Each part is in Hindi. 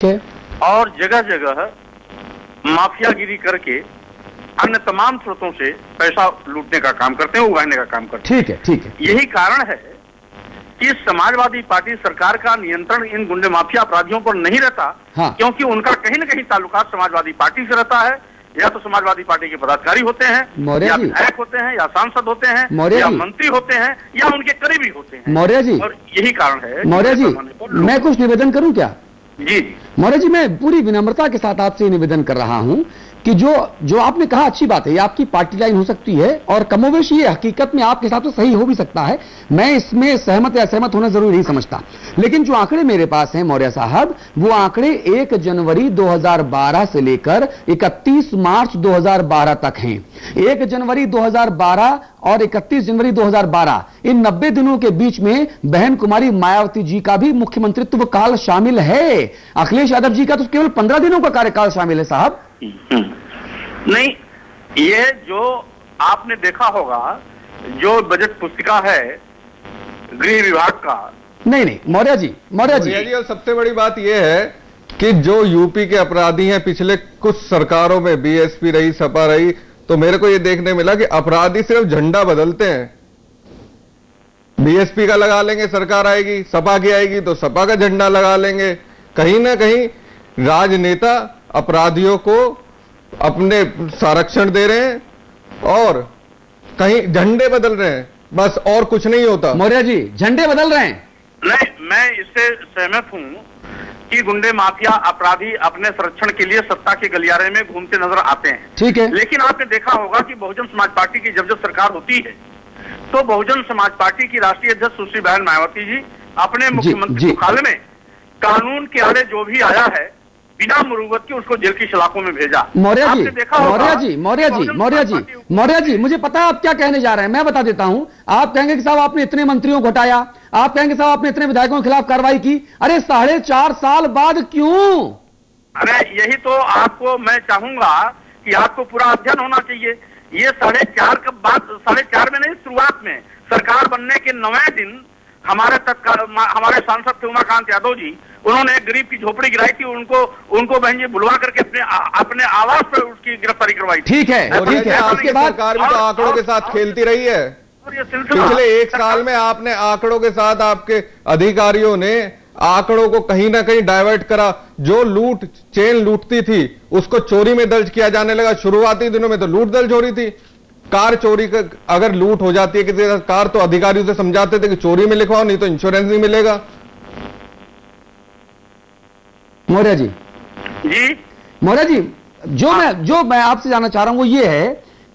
और जगह जगह माफियागिरी करके अन्य तमाम स्रोतों से पैसा लूटने का काम करते हैं, उगाने का काम करते हैं। ठीक है। यही कारण है कि समाजवादी पार्टी सरकार का नियंत्रण इन गुंडे माफिया अपराधियों पर नहीं रहता। हाँ। क्योंकि उनका कहीं न कहीं ताल्लुकात समाजवादी पार्टी से रहता है। या तो समाजवादी पार्टी के पदाधिकारी होते हैं, या विधायक होते हैं, या सांसद होते हैं, या मंत्री होते हैं, या उनके करीबी होते हैं। मौर्य जी, और यही कारण है। मौर्य जी, मैं कुछ निवेदन करूं क्या? जी मौर्य जी, मैं पूरी विनम्रता के साथ आपसे निवेदन कर रहा हूं कि जो आपने कहा अच्छी बात है, ये आपकी पार्टी लाइन हो सकती है और कमोवेश ये हकीकत में आपके हिसाब से सही हो भी सकता है। मैं इसमें सहमत या असहमत होना जरूरी नहीं समझता, लेकिन जो आंकड़े मेरे पास हैं मौर्य साहब, वो आंकड़े 1 जनवरी 2012 से लेकर 31 मार्च 2012 तक हैं। 1 जनवरी 2012 और 31 जनवरी 2012 इन 90 दिनों के बीच में बहन कुमारी मायावती जी का भी मुख्यमंत्रित्व काल शामिल है। अखिलेश यादव जी का तो केवल 15 दिनों का कार्यकाल शामिल है साहब। नहीं, ये जो आपने देखा होगा, जो बजट पुस्तिका है गृह विभाग का। नहीं मौर्य जी और सबसे बड़ी बात यह है कि जो यूपी के अपराधी हैं, पिछले कुछ सरकारों में बीएसपी रही, सपा रही, तो मेरे को यह देखने मिला कि अपराधी सिर्फ झंडा बदलते हैं। बीएसपी का लगा लेंगे, सरकार आएगी, सपा की आएगी तो सपा का झंडा लगा लेंगे। कहीं ना कहीं राजनेता अपराधियों को अपने संरक्षण दे रहे हैं और कहीं झंडे बदल रहे हैं, बस और कुछ नहीं होता। मौर्य जी, झंडे बदल रहे हैं? नहीं, मैं इससे सहमत हूं कि गुंडे माफिया अपराधी अपने संरक्षण के लिए सत्ता के गलियारे में घूमते नजर आते हैं। ठीक है, लेकिन आपने देखा होगा कि बहुजन समाज पार्टी की जब सरकार होती है तो बहुजन समाज पार्टी की राष्ट्रीय अध्यक्ष सुश्री बहन मायावती जी अपने मुख्यमंत्री काल में कानून के आड़े जो भी आया है बिना मुरुवत के उसको जेल की सलाखों में भेजा। मौर्य जी, मुझे पता है आप क्या कहने जा रहे हैं, मैं बता देता हूं। आप कहेंगे कि साहब आपने इतने मंत्रियों को हटाया, आप कहेंगे साहब आपने इतने विधायकों के खिलाफ कार्रवाई की। अरे 4.5 साल बाद क्यों? अरे यही तो आपको मैं चाहूंगा कि आपको पूरा अध्ययन होना चाहिए। ये 4.5 के बाद, 4.5 में नहीं, शुरुआत में सरकार बनने के 9वें दिन हमारे सांसद थे उमाकांत यादव जी, उन्होंने एक गरीब की झोपड़ी गिराई थी, उनको बहन जी बुलवा करके अपने आवास पर उसकी गिरफ्तारी करवाई। ठीक है। आपके बाद सरकार भी तो आंकड़ों के साथ खेलती रही है। पिछले 1 साल में आपने आंकड़ों के साथ, आपके अधिकारियों ने आंकड़ों को कहीं ना कहीं डाइवर्ट करा। जो चेन लूटती थी उसको चोरी में दर्ज किया जाने लगा। शुरुआती दिनों में तो लूट दर्ज हो रही थी। कार चोरी का अगर लूट हो जाती है किसी का कार, तो अधिकारियों से समझाते थे कि चोरी में लिखवाओ, नहीं तो इंश्योरेंस नहीं मिलेगा। मौर्य जी, मौर्य जी, जो मैं आपसे जानना चाह रहा हूं वो ये है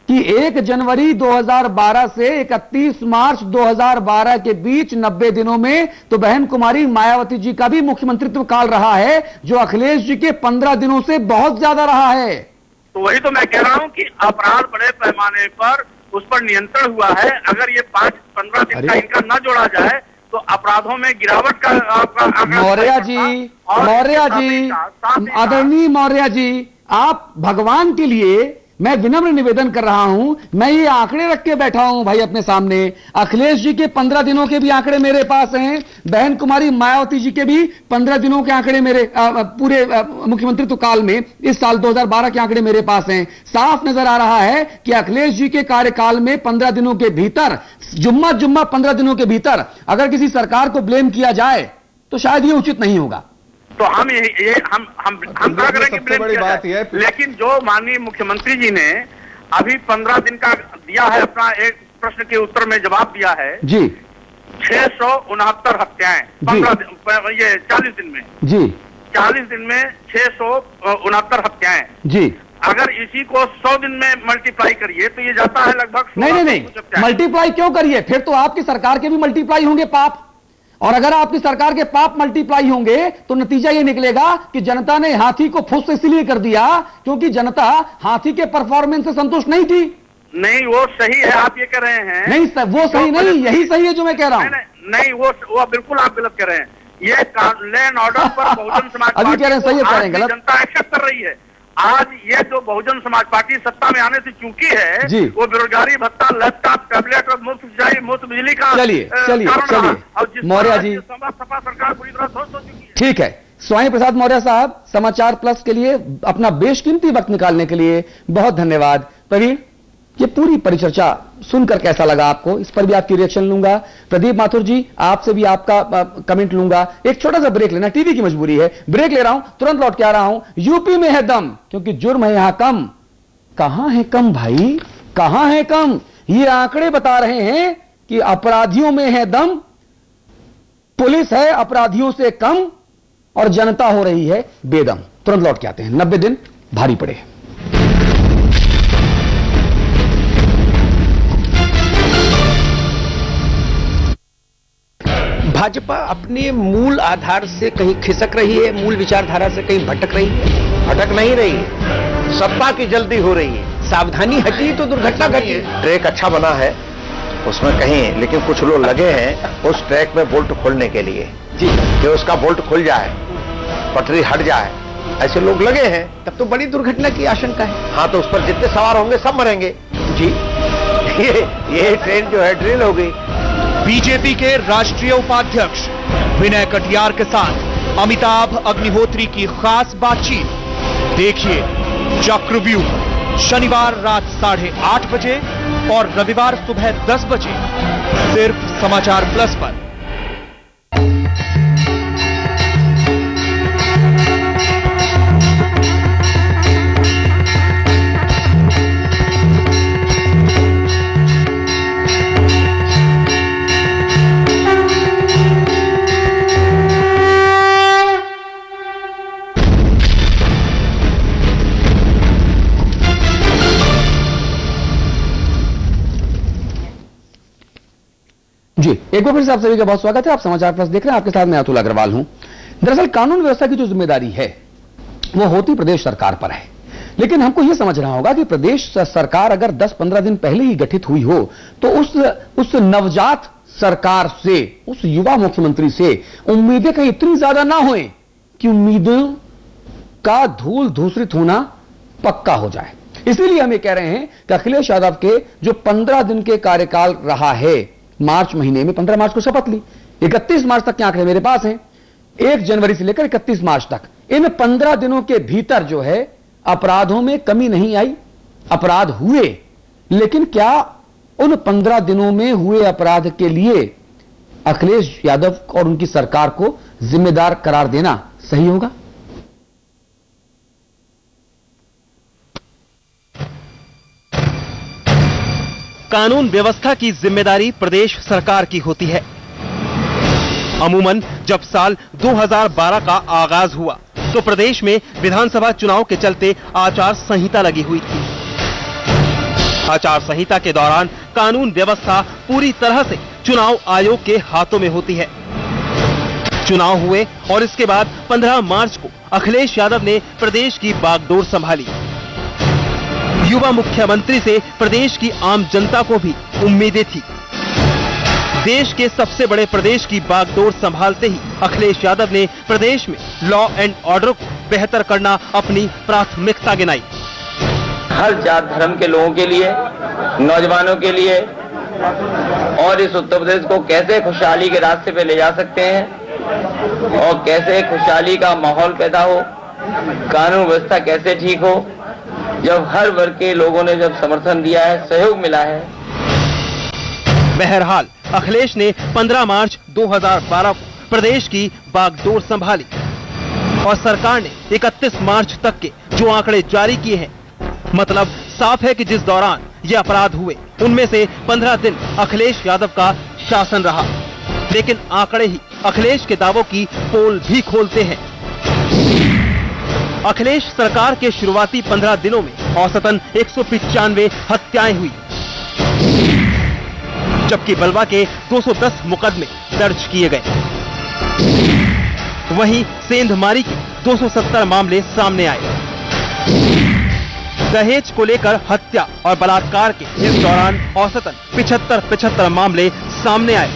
कि 1 जनवरी 2012 से 31 मार्च 2012 के बीच 90 दिनों में तो बहन कुमारी मायावती जी का भी मुख्यमंत्रित्व काल रहा है, जो अखिलेश जी के 15 दिनों से बहुत ज्यादा रहा है। तो वही तो मैं कह रहा हूं कि अपराध बड़े पैमाने पर उस पर नियंत्रण हुआ है। अगर ये 5-15 दिन का इनका न जोड़ा जाए तो अपराधों में गिरावट का मौर्य जी, आदरणीय मौर्य जी, आप भगवान के लिए मैं विनम्र निवेदन कर रहा हूं। मैं ये आंकड़े रख के बैठा हूं भाई अपने सामने। अखिलेश जी के 15 दिनों के भी आंकड़े मेरे पास हैं, बहन कुमारी मायावती जी के भी 15 दिनों के आंकड़े मेरे पूरे मुख्यमंत्रित्व काल में इस साल 2012 के आंकड़े मेरे पास हैं। साफ नजर आ रहा है कि अखिलेश जी के कार्यकाल में 15 दिनों के भीतर, जुम्मा 15 दिनों के भीतर अगर किसी सरकार को ब्लेम किया जाए तो शायद ये उचित नहीं होगा। तो हम क्या करेंगे ब्लेम किया जाए? लेकिन जो माननीय मुख्यमंत्री जी ने अभी 15 दिन का दिया है, अपना एक प्रश्न के उत्तर में जवाब दिया है जी, 669 हत्याएं 40 दिन में जी, 40 दिन में 669 हत्याएं जी। अगर इसी को 100 दिन में मल्टीप्लाई करिए तो ये जाता है लगभग। नहीं, मल्टीप्लाई क्यों करिए? फिर तो आपकी सरकार के भी मल्टीप्लाई होंगे पाप, और अगर आपकी सरकार के पाप मल्टीप्लाई होंगे तो नतीजा यह निकलेगा कि जनता ने हाथी को फुस इसलिए कर दिया क्योंकि जनता हाथी के परफॉर्मेंस से संतुष्ट नहीं थी। नहीं, वो सही है, आप ये कह रहे हैं। नहीं वो सही नहीं, यही सही है जो मैं कह रहा हूं। नहीं, वो बिल्कुल आप गलत कह रहे हैं। ये लैंड ऑर्डर पर बहुजन समाज अभी कह रहे हैं सही है, कह रहे हैं गलत। जनता एक्सेप्ट कर रही है। आज ये जो बहुजन समाज पार्टी सत्ता में आने से चूकी है जी, वो बेरोजगारी भत्ता, लैपटॉप, टैबलेट और मुफ्त सिंचाई, मुफ्त बिजली का चलिए मौर्य जी, सपा सरकार पूरी तरह ध्वस्त हो चुकी है। ठीक है, स्वामी प्रसाद मौर्य साहब, समाचार प्लस के लिए अपना बेशकीमती वक्त निकालने के लिए बहुत धन्यवाद। प्रवीण, ये पूरी परिचर्चा सुनकर कैसा लगा आपको, इस पर भी आपकी रिएक्शन लूंगा। प्रदीप माथुर जी, आपसे भी आपका कमेंट लूंगा। एक छोटा सा ब्रेक लेना, टीवी की मजबूरी है, ब्रेक ले रहा हूं, तुरंत लौट के आ रहा हूं। यूपी में है दम, क्योंकि जुर्म है यहां कम। कहां है कम भाई, कहां है कम? ये आंकड़े बता रहे हैं कि अपराधियों में है दम, पुलिस है अपराधियों से कम और जनता हो रही है बेदम। तुरंत लौट के आते हैं। 90 दिन भारी पड़े। भाजपा अपने मूल आधार से कहीं खिसक रही है, मूल विचारधारा से कहीं भटक रही है। भटक नहीं रही है, सत्ता की जल्दी हो रही है। सावधानी हटी तो दुर्घटना घटी। ट्रैक अच्छा बना है उसमें कहीं, लेकिन कुछ लोग लगे हैं उस ट्रैक में बोल्ट खोलने के लिए जी, कि उसका बोल्ट खुल जाए, पटरी हट जाए, ऐसे लोग लगे हैं। तब तो बड़ी दुर्घटना की आशंका है। हाँ, तो उस पर जितने सवार होंगे सब मरेंगे जी। ये ट्रेन जो है ड्रिल हो गई। बीजेपी के राष्ट्रीय उपाध्यक्ष विनय कटियार के साथ अमिताभ अग्निहोत्री की खास बातचीत देखिए चक्रव्यूह, शनिवार रात 8:30 बजे और रविवार सुबह 10 बजे सिर्फ समाचार प्लस पर। जी, एक बार फिर से आप सभी का बहुत स्वागत है। आप समाचार प्लस देख रहे हैं, आपके साथ मैं अतुल अग्रवाल हूं। दरअसल कानून व्यवस्था की जो जिम्मेदारी है वो होती प्रदेश सरकार पर है, लेकिन हमको यह समझना होगा कि प्रदेश सरकार अगर 10-15 दिन पहले ही गठित हुई हो तो उस नवजात सरकार से, उस युवा मुख्यमंत्री से उम्मीदें कहीं इतनी ज्यादा ना हों कि उम्मीदों का धूल धूसरित होना पक्का हो जाए। इसीलिए हम ये कह रहे हैं कि अखिलेश यादव के जो 15 दिन के कार्यकाल रहा है, मार्च महीने में 15 मार्च को शपथ ली, 31 मार्च तक के आंकड़े मेरे पास हैं, 1 जनवरी से लेकर 31 मार्च तक, इन 15 दिनों के भीतर जो है अपराधों में कमी नहीं आई। अपराध हुए, लेकिन क्या उन 15 दिनों में हुए अपराध के लिए अखिलेश यादव और उनकी सरकार को जिम्मेदार करार देना सही होगा? कानून व्यवस्था की जिम्मेदारी प्रदेश सरकार की होती है। अमूमन जब साल 2012 का आगाज हुआ तो प्रदेश में विधानसभा चुनाव के चलते आचार संहिता लगी हुई थी। आचार संहिता के दौरान कानून व्यवस्था पूरी तरह से चुनाव आयोग के हाथों में होती है। चुनाव हुए और इसके बाद 15 मार्च को अखिलेश यादव ने प्रदेश की बागडोर संभाली। युवा मुख्यमंत्री से प्रदेश की आम जनता को भी उम्मीदें थी। देश के सबसे बड़े प्रदेश की बागडोर संभालते ही अखिलेश यादव ने प्रदेश में लॉ एंड ऑर्डर को बेहतर करना अपनी प्राथमिकता गिनाई। हर जात धर्म के लोगों के लिए, नौजवानों के लिए और इस उत्तर प्रदेश को कैसे खुशहाली के रास्ते पे ले जा सकते हैं और कैसे खुशहाली का माहौल पैदा हो, कानून व्यवस्था कैसे ठीक हो, जब हर वर्ग के लोगों ने जब समर्थन दिया है, सहयोग मिला है। बहरहाल अखिलेश ने 15 मार्च 2012 को प्रदेश की बागडोर संभाली और सरकार ने 31 मार्च तक के जो आंकड़े जारी किए हैं, मतलब साफ है कि जिस दौरान ये अपराध हुए उनमें से 15 दिन अखिलेश यादव का शासन रहा। लेकिन आंकड़े ही अखिलेश के दावों की पोल भी खोलते हैं। अखिलेश सरकार के शुरुआती 15 दिनों में औसतन 195 हत्याएं हुई, जबकि बलवा के 210 मुकदमे दर्ज किए गए। वहीं सेंधमारी के 270 मामले सामने आए। दहेज को लेकर हत्या और बलात्कार के इस दौरान औसतन 75 मामले सामने आए।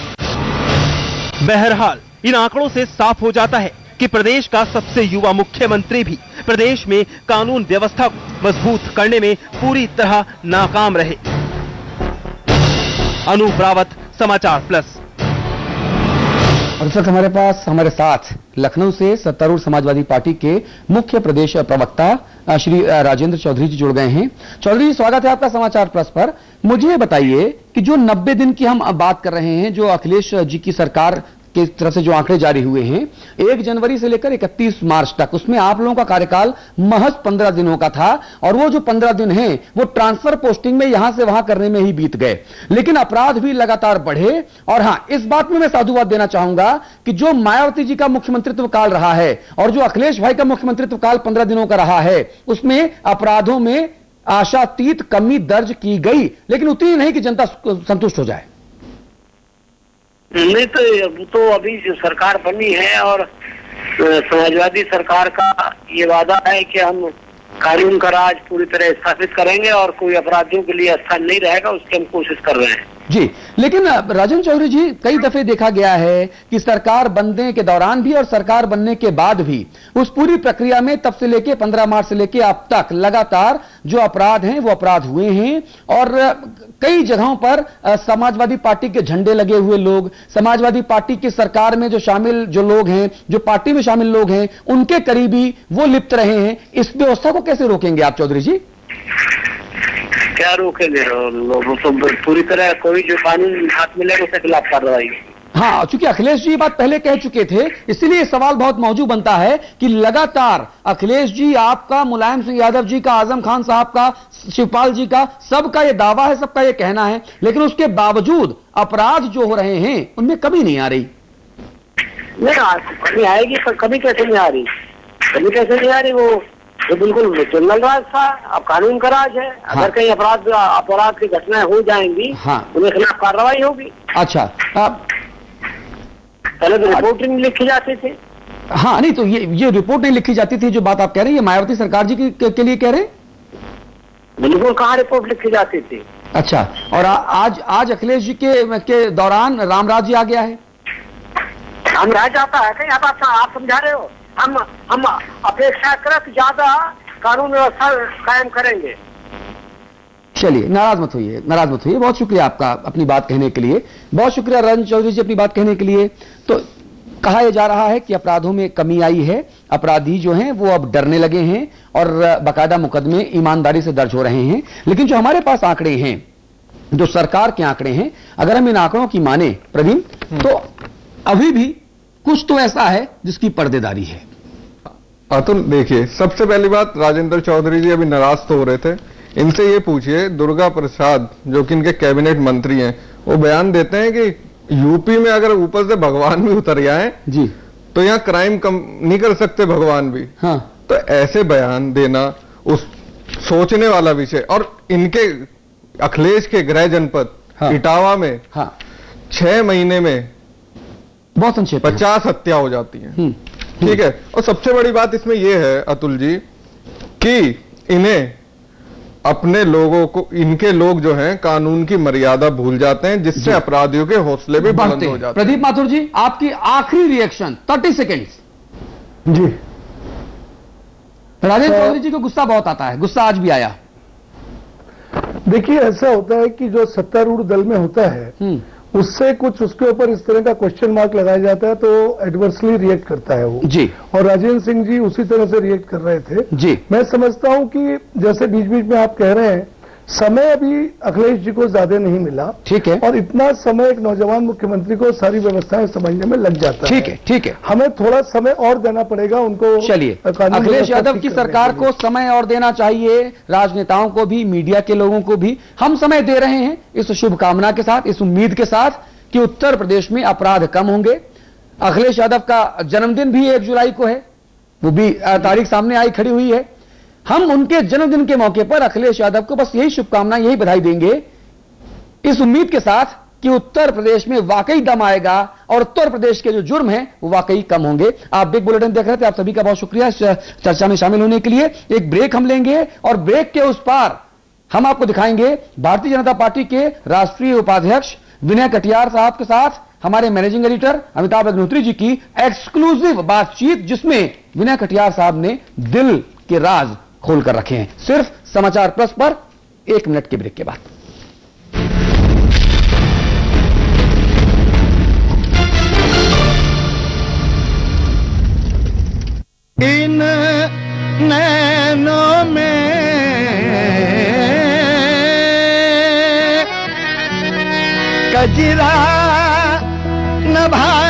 बहरहाल इन आंकड़ों से साफ हो जाता है कि प्रदेश का सबसे युवा मुख्यमंत्री भी प्रदेश में कानून व्यवस्था को मजबूत करने में पूरी तरह नाकाम रहे। अनूप रावत, समाचार प्लस। और इस वक्त हमारे साथ लखनऊ से सत्तारूढ़ समाजवादी पार्टी के मुख्य प्रदेश प्रवक्ता श्री राजेंद्र चौधरी जी जुड़ गए हैं। चौधरी जी, स्वागत है आपका समाचार प्लस पर। मुझे बताइए कि जो 90 दिन की हम बात कर रहे हैं, जो अखिलेश जी की सरकार की तरफ से जो आंकड़े जारी हुए हैं 1 जनवरी से लेकर 31 मार्च तक, उसमें आप लोगों का कार्यकाल महज 15 दिनों का था और वो जो 15 दिन हैं वो ट्रांसफर पोस्टिंग में यहां से वहां करने में ही बीत गए, लेकिन अपराध भी लगातार बढ़े। और हां, इस बात में मैं साधुवाद देना चाहूंगा कि जो मायावती जी का मुख्यमंत्रित्व काल रहा है और जो अखिलेश भाई का मुख्यमंत्रित्व काल 15 दिनों का रहा है, उसमें अपराधों में आशातीत कमी दर्ज की गई, लेकिन उतनी नहीं कि जनता संतुष्ट हो जाए। नहीं तो अभी जो सरकार बनी है और समाजवादी सरकार का ये वादा है कि हम कानून का राज पूरी तरह स्थापित करेंगे और कोई अपराधियों के लिए स्थान नहीं रहेगा, उसकी हम कोशिश कर रहे हैं जी। लेकिन राजेंद्र चौधरी जी, कई दफे देखा गया है कि सरकार बनने के दौरान भी और सरकार बनने के बाद भी उस पूरी प्रक्रिया में तब से लेके 15 मार्च से लेके अब तक लगातार जो अपराध हैं वो अपराध हुए हैं और कई जगहों पर समाजवादी पार्टी के झंडे लगे हुए लोग, समाजवादी पार्टी की सरकार में जो शामिल जो लोग हैं, जो पार्टी में शामिल लोग हैं, उनके करीबी वो लिप्त रहे हैं। इस व्यवस्था को कैसे रोकेंगे आप चौधरी जी? क्या रोकेंगे लोगों को? पूरी तरह कोई जो कानून हाथ में लेगा उसके खिलाफ कार्रवाई। हाँ, चूंकि अखिलेश जी ये बात पहले कह चुके थे, इसलिए सवाल बहुत मौजूद बनता है कि लगातार अखिलेश जी, आपका, मुलायम सिंह यादव जी का, आजम खान साहब का, शिवपाल जी का, सबका ये दावा है, सबका ये कहना है, लेकिन उसके बावजूद अपराध जो हो रहे हैं उनमें कमी नहीं आ रही। कमी आएगी पर कमी कैसे नहीं आ रही? कमी कैसे नहीं आ रही? वो बिल्कुल जनरल राज था, अब कानून का राज है। हाँ। अगर कहीं अपराध की घटनाएं हो जाएंगी, हाँ, उनके खिलाफ कार्रवाई होगी। अच्छा, पहले तो रिपोर्ट नहीं लिखी जाती थी। हाँ, नहीं तो ये रिपोर्ट नहीं लिखी जाती थी, जो बात आप कह रहे हैं, ये मायावती सरकार जी के लिए कह रहे हैं? बिल्कुल, कहाँ रिपोर्ट लिखी जाती थी। अच्छा, और आज अखिलेश जी के दौरान रामराज जी आ गया है। रामराज आता है कहीं? आप समझा रहे हो? हम अपेक्षाकृत ज्यादा कानून व्यवस्था कायम करेंगे। चलिए, नाराज मत होइए, बहुत शुक्रिया आपका अपनी बात कहने के लिए, बहुत शुक्रिया राजेंद्र चौधरी जी अपनी बात कहने के लिए। तो कहा यह जा रहा है कि अपराधों में कमी आई है, अपराधी जो हैं वो अब डरने लगे हैं और बाकायदा मुकदमे ईमानदारी से दर्ज हो रहे हैं। लेकिन जो हमारे पास आंकड़े हैं, जो सरकार के आंकड़े हैं, अगर हम इन आंकड़ों की माने प्रवीण, तो अभी भी कुछ तो ऐसा है जिसकी पर्देदारी है। अतुल, देखिए, सबसे पहली बात, राजेंद्र चौधरी जी अभी नाराज तो हो रहे थे, इनसे ये पूछिए, दुर्गा प्रसाद जो कि इनके कैबिनेट मंत्री हैं, वो बयान देते हैं कि यूपी में अगर ऊपर से भगवान भी उतर जाए जी, तो यहाँ क्राइम कम नहीं कर सकते भगवान भी। हाँ। तो ऐसे बयान देना उस सोचने वाला विषय। और इनके अखिलेश के गृह जनपद इटावा में 6 महीने में बहुत संक्षेप 50 हत्या हो जाती है। ठीक है। और सबसे बड़ी बात इसमें यह है अतुल जी कि इन्हें अपने लोगों को, इनके लोग जो हैं कानून की मर्यादा भूल जाते हैं, जिससे अपराधियों के हौसले भी बुलंद हो जाते हैं। प्रदीप माथुर जी, आपकी आखिरी रिएक्शन 30 सेकेंड्स। जी, राजेंद्र चौधरी जी को गुस्सा बहुत आता है, गुस्सा आज भी आया। देखिए, ऐसा होता है कि जो सत्तारूढ़ दल में होता है उससे कुछ उसके ऊपर इस तरह का क्वेश्चन मार्क लगाया जाता है तो एडवर्सली रिएक्ट करता है वो जी। और राजेंद्र सिंह जी उसी तरह से रिएक्ट कर रहे थे जी। मैं समझता हूं कि जैसे बीच बीच में आप कह रहे हैं, समय अभी अखिलेश जी को ज्यादा नहीं मिला। ठीक है। और इतना समय एक नौजवान मुख्यमंत्री को सारी व्यवस्थाएं समझने में लग जाता है। ठीक है, ठीक है। हमें थोड़ा समय और देना पड़ेगा उनको। चलिए, अखिलेश यादव की सरकार को समय और देना चाहिए, राजनेताओं को भी, मीडिया के लोगों को भी। हम समय दे रहे हैं इस शुभकामना के साथ, इस उम्मीद के साथ कि उत्तर प्रदेश में अपराध कम होंगे। अखिलेश यादव का जन्मदिन भी 1 जुलाई को है, वो भी तारीख सामने आई खड़ी हुई है। हम उनके जन्मदिन के मौके पर अखिलेश यादव को बस यही शुभकामना, यही बधाई देंगे, इस उम्मीद के साथ कि उत्तर प्रदेश में वाकई दम आएगा और उत्तर प्रदेश के जो जुर्म हैं वो वाकई कम होंगे। आप बिग बुलेटिन देख रहे थे, आप सभी का बहुत शुक्रिया इस चर्चा में शामिल होने के लिए। एक ब्रेक हम लेंगे और ब्रेक के उस पार हम आपको दिखाएंगे भारतीय जनता पार्टी के राष्ट्रीय उपाध्यक्ष विनय कटियार साहब के साथ हमारे मैनेजिंग एडिटर अमिताभ अग्निहोत्री जी की एक्सक्लूसिव बातचीत, जिसमें विनय कटियार साहब ने दिल के राज खोलकर रखे हैं। सिर्फ समाचार प्लस पर 1 मिनट के ब्रेक के बाद। इन नैनों में कजरा न भाई